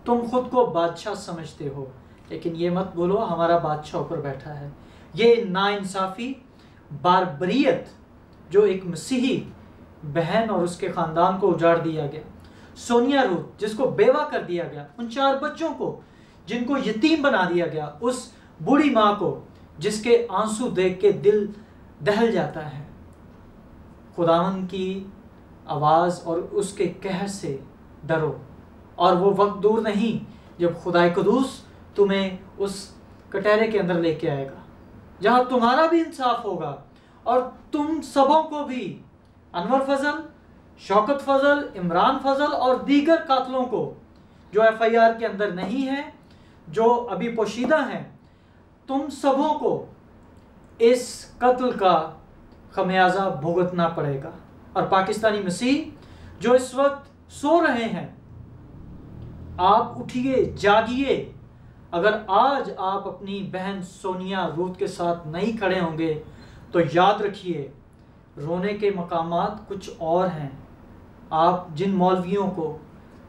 तुम खुद को बादशाह समझते हो, लेकिन ये मत बोलो हमारा बादशाह ऊपर बैठा है। ये नाइंसाफ़ी, बारबरियत जो एक मसीही बहन और उसके ख़ानदान को उजाड़ दिया गया, सोनिया रूथ जिसको बेवा कर दिया गया, उन 4 बच्चों को जिनको यतीम बना दिया गया, उस बूढ़ी माँ को जिसके आंसू देख के दिल दहल जाता है। खुदावन की आवाज़ और उसके कहर से डरो, और वो वक्त दूर नहीं जब खुदाए कुदूस तुम्हें उस कटहरे के अंदर लेके आएगा जहाँ तुम्हारा भी इंसाफ होगा और तुम सबों को भी, अनवर फजल, शौकत फजल, इमरान फजल और दीगर कातलों को जो FIR के अंदर नहीं है, जो अभी पोशीदा हैं, तुम सबों को इस कत्ल का खमियाजा भुगतना पड़ेगा। और पाकिस्तानी मसीह जो इस वक्त सो रहे हैं, आप उठिए, जागिए। अगर आज आप अपनी बहन सोनिया रूथ के साथ नहीं खड़े होंगे तो याद रखिए रोने के मकामात कुछ और हैं। आप जिन मौलवियों को,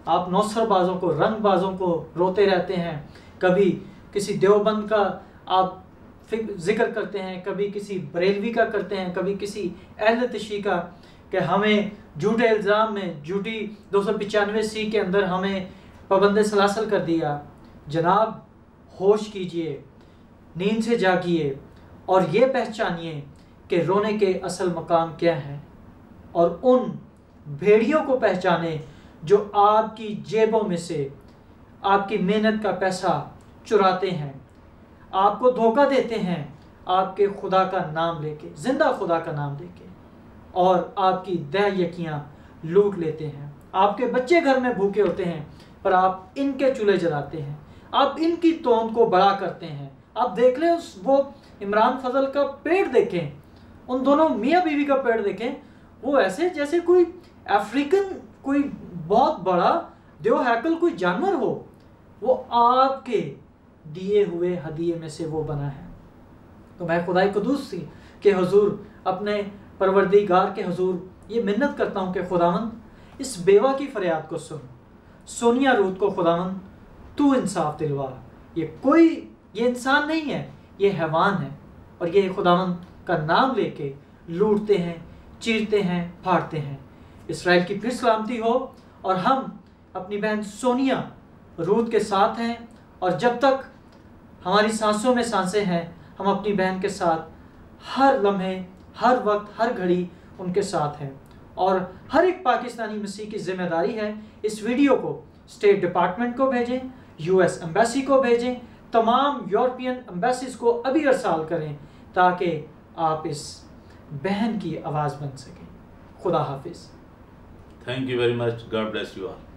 आप नौसरबाजों को, रंगबाजों को रोते रहते हैं, कभी किसी देवबंद का आप जिक्र करते हैं, कभी किसी बरेलवी का करते हैं, कभी किसी अहले तशी का, कि हमें झूठे इल्ज़ाम में, झूठी 295C के अंदर हमें पाबंद सलासल कर दिया। जनाब होश कीजिए, नींद से जागिए और ये पहचानिए कि रोने के असल मकाम क्या है, और उन भेड़ियों को पहचाने जो आपकी जेबों में से आपकी मेहनत का पैसा चुराते हैं, आपको धोखा देते हैं आपके खुदा का नाम लेके, जिंदा खुदा का नाम लेके, और आपकी दहयकियाँ लूट लेते हैं। आपके बच्चे घर में भूखे होते हैं पर आप इनके चूल्हे जलाते हैं, आप इनकी तोंद को बड़ा करते हैं। आप देख लें वो इमरान फजल का पेट देखें, उन दोनों मियाँ बीवी का पेट देखें, वो ऐसे जैसे कोई अफ्रीकन, कोई बहुत बड़ा देव हैकल कोई जानवर हो। वो आपके दिए हुए हदिये में से वो बना है। तो मैं खुदाई कुदूस के हुजूर, अपने परवरदिगार के हुजूर ये मिन्नत करता हूँ कि खुदावंद इस बेवा की फरियाद को सुन। सोनिया रूथ को खुदावंद तू इंसाफ दिलवा। ये इंसान नहीं है, ये हैवान है, और ये खुदावंद का नाम लेके लूटते हैं, चीरते हैं, फाड़ते हैं। इसराइल की फिर सलामती हो, और हम अपनी बहन सोनिया रूथ के साथ हैं, और जब तक हमारी सांसों में सांसें हैं हम अपनी बहन के साथ हर लम्हे, हर वक्त, हर घड़ी उनके साथ हैं। और हर एक पाकिस्तानी मसीह की जिम्मेदारी है इस वीडियो को स्टेट डिपार्टमेंट को भेजें, US एम्बेसी को भेजें, तमाम यूरोपियन एम्बेसीज को अभी अरसाल करें ताकि आप इस बहन की आवाज़ बन सकें। खुदा हाफिज़। Thank you very much, God bless you all.